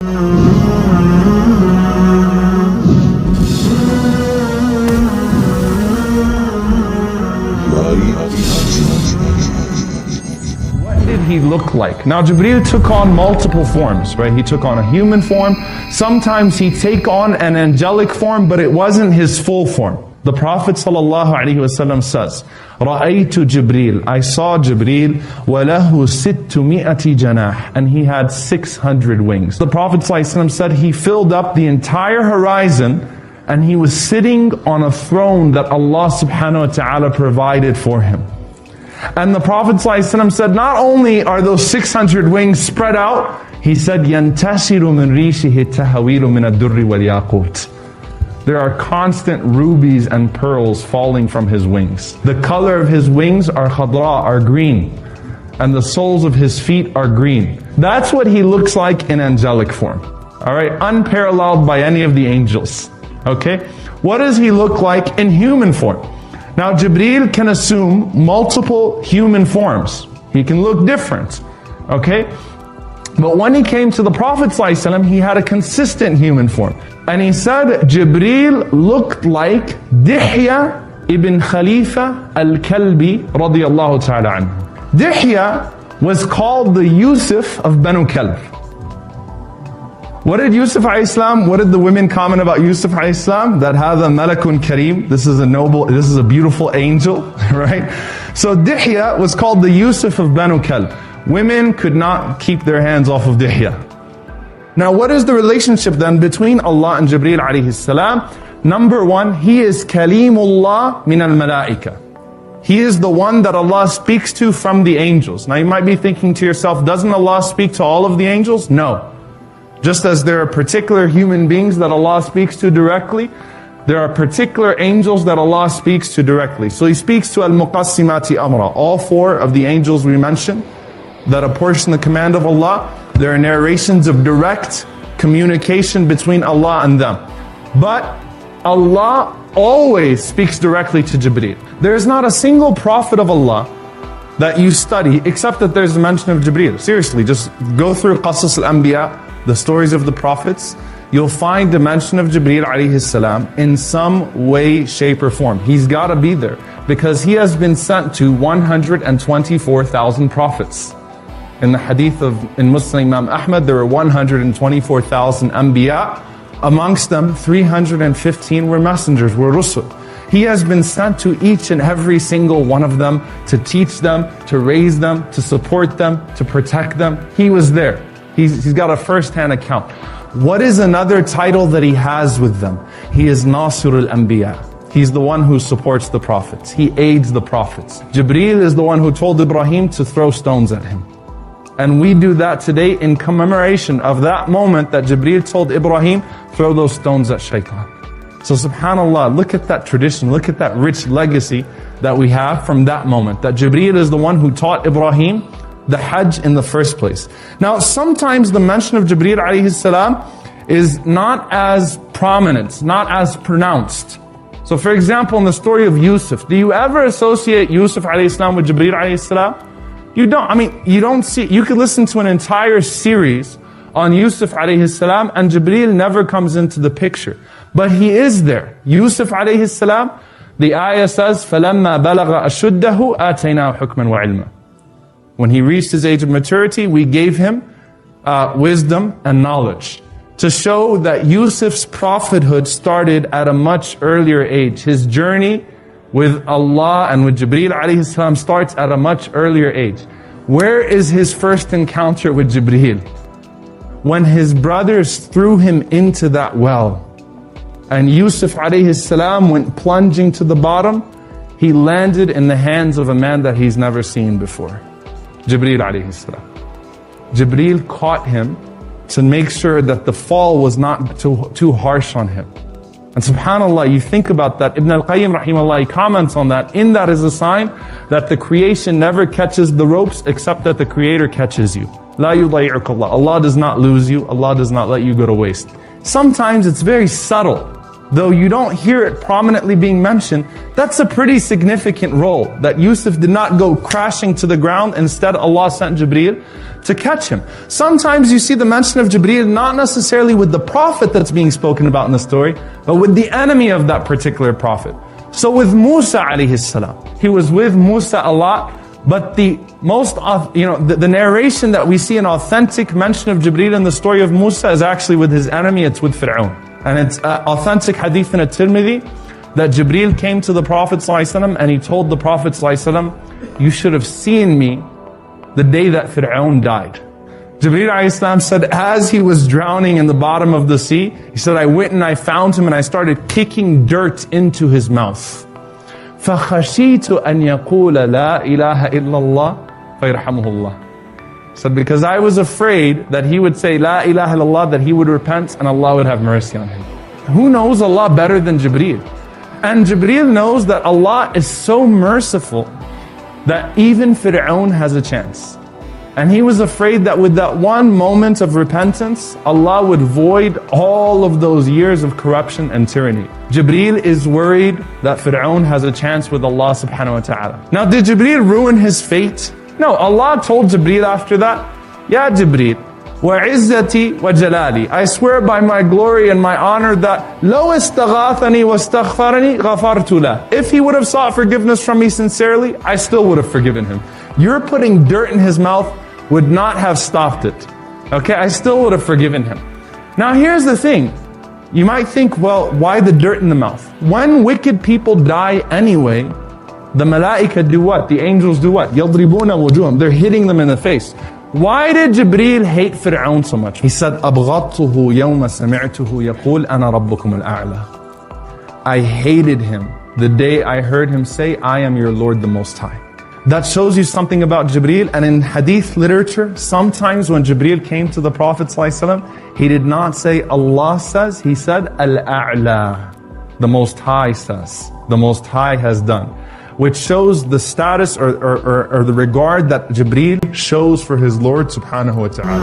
What did he look like? Now Jibreel took on multiple forms, right? He took on a human form. Sometimes he'd take on an angelic form, but it wasn't his full form. The Prophet ﷺ says, رَأَيْتُ Jibreel, I saw Jibreel, وَلَهُ سِتُّمِئَةِ جَنَاحٍ, and he had 600 wings. The Prophet ﷺ said he filled up the entire horizon, and he was sitting on a throne that Allah subhanahu wa ta'ala provided for him. And the Prophet ﷺ said, not only are those 600 wings spread out, he said, يَنْتَشِرُ مِنْ رِيشِهِ التَّهَوِيلُ مِنَ الدُّرِّ وَالْيَاقُوتِ. There are constant rubies and pearls falling from his wings. The color of his wings are khadra, are green. And the soles of his feet are green. That's what he looks like in angelic form. Alright, unparalleled by any of the angels. Okay? What does he look like in human form? Now Jibreel can assume multiple human forms. He can look different. Okay? But when he came to the Prophet ﷺ, he had a consistent human form. And he said, Jibreel looked like Dihya ibn Khalifa al-Kalbi radiyallahu ta'ala anhu. Dihya was called the Yusuf of Banu Kalb. What did Yusuf a.s., what did the women comment about Yusuf a.s.? That hadha malakun kareem, this is a noble, this is a beautiful angel, right? So Dihya was called the Yusuf of Banu Kalb. Women could not keep their hands off of Dihya. Now what is the relationship then between Allah and Jibreel alayhi salam? Number one, he is Kalimullah min al-malaika. He is the one that Allah speaks to from the angels. Now you might be thinking to yourself, doesn't Allah speak to all of the angels? No. Just as there are particular human beings that Allah speaks to directly, there are particular angels that Allah speaks to directly. So He speaks to al-muqassimati amra. All four of the angels we mentioned that apportion the command of Allah, there are narrations of direct communication between Allah and them. But Allah always speaks directly to Jibreel. There is not a single prophet of Allah that you study except that there's a mention of Jibreel. Seriously, just go through Qasas al-Anbiya, the stories of the prophets. You'll find the mention of Jibreel alayhi salam in some way, shape or form. He's got to be there because he has been sent to 124,000 prophets. In the hadith in Muslim Imam Ahmad, there were 124,000 anbiya. Amongst them, 315 were messengers, were rusul. He has been sent to each and every single one of them to teach them, to raise them, to support them, to protect them. He was there. He's got a first-hand account. What is another title that he has with them? He is Nasir al-Anbiya. He's the one who supports the prophets. He aids the prophets. Jibreel is the one who told Ibrahim to throw stones at him. And we do that today in commemoration of that moment that Jibreel told Ibrahim, throw those stones at shaitan. So subhanAllah, look at that tradition, look at that rich legacy that we have from that moment. That Jibreel is the one who taught Ibrahim the Hajj in the first place. Now sometimes the mention of Jibreel alayhi salam is not as prominent, not as pronounced. So for example, in the story of Yusuf, do you ever associate Yusuf alayhi salam with Jibreel alayhi salam? You don't. I mean, you don't see. You could listen to an entire series on Yusuf alayhi salam and Jibreel never comes into the picture. But he is there. Yusuf alayhi salam, the ayah says, فَلَمَّا بَلَغَ أَشُدَّهُ آتَيْنَاهُ حُكْمًا وَعِلْمًا. When he reached his age of maturity, we gave him wisdom and knowledge. To show that Yusuf's prophethood started at a much earlier age. His journey with Allah and with Jibreel alayhi salam starts at a much earlier age. Where is his first encounter with Jibreel? When his brothers threw him into that well. And Yusuf alayhi salam went plunging to the bottom. He landed in the hands of a man that he's never seen before. Jibreel alayhi salam. Jibreel caught him to make sure that the fall was not too harsh on him. And subhanAllah, you think about that. Ibn al-Qayyim rahimahullah, he comments on that. In that is a sign that the creation never catches the ropes except that the Creator catches you. La yudayi'uk Allah. Allah does not lose you. Allah does not let you go to waste. Sometimes it's very subtle. though you don't hear it prominently being mentioned, that's a pretty significant role. That Yusuf did not go crashing to the ground. Instead, Allah sent Jibreel to catch him. Sometimes you see the mention of Jibreel not necessarily with the prophet that's being spoken about in the story, but with the enemy of that particular prophet. So with Musa alayhi salam, he was with Musa a lot, but the most, the narration that we see an authentic mention of Jibreel in the story of Musa is actually with his enemy, it's with Fir'aun. And it's authentic hadith in at-Tirmidhi that Jibreel came to the Prophet ﷺ and he told the Prophet ﷺ, you should have seen me the day that Fir'aun died. Jibreel ﷺ said, as he was drowning in the bottom of the sea, he said, I went and I found him and I started kicking dirt into his mouth. فَخَشِيتُ أَنْ يَقُولَ لَا إِلَهَ إِلَّا اللَّهِ فَيَرْحَمُهُ اللَّهِ. Said, because I was afraid that he would say, La ilaha illallah, that he would repent and Allah would have mercy on him. Who knows Allah better than Jibreel? And Jibreel knows that Allah is so merciful that even Fir'aun has a chance. And he was afraid that with that one moment of repentance, Allah would void all of those years of corruption and tyranny. Jibreel is worried that Fir'aun has a chance with Allah subhanahu wa ta'ala. Now, did Jibreel ruin his fate? No, Allah told Jibreel after that, Ya Jibreel, وَعِزَّتِي وَجَلَالِي, I swear by my glory and my honor that لَوْ اسْتَغَاثَنِي وَاسْتَغْفَرَنِي غَفَرْتُ لَهُ. If he would have sought forgiveness from me sincerely, I still would have forgiven him. Your putting dirt in his mouth would not have stopped it. Okay, I still would have forgiven him. Now here's the thing. You might think, well, why the dirt in the mouth? When wicked people die anyway, the malaika do what? The angels do what? يَضْرِبُونَ وُجُوهَهُمْ. They're hitting them in the face. Why did Jibreel hate Fir'aun so much? He said, أَبْغَضْتُهُ يَوْمَ سَمِعْتُهُ يَقُولُ أَنَا رَبُّكُمُ الْأَعْلَى. I hated him the day I heard him say, I am your Lord the Most High. That shows you something about Jibreel. And in hadith literature, sometimes when Jibreel came to the Prophet ﷺ, he did not say, Allah says, he said, Al-A'la. The Most High says. The Most High has done. Which shows the status or the regard that Jibreel shows for his Lord subhanahu wa ta'ala.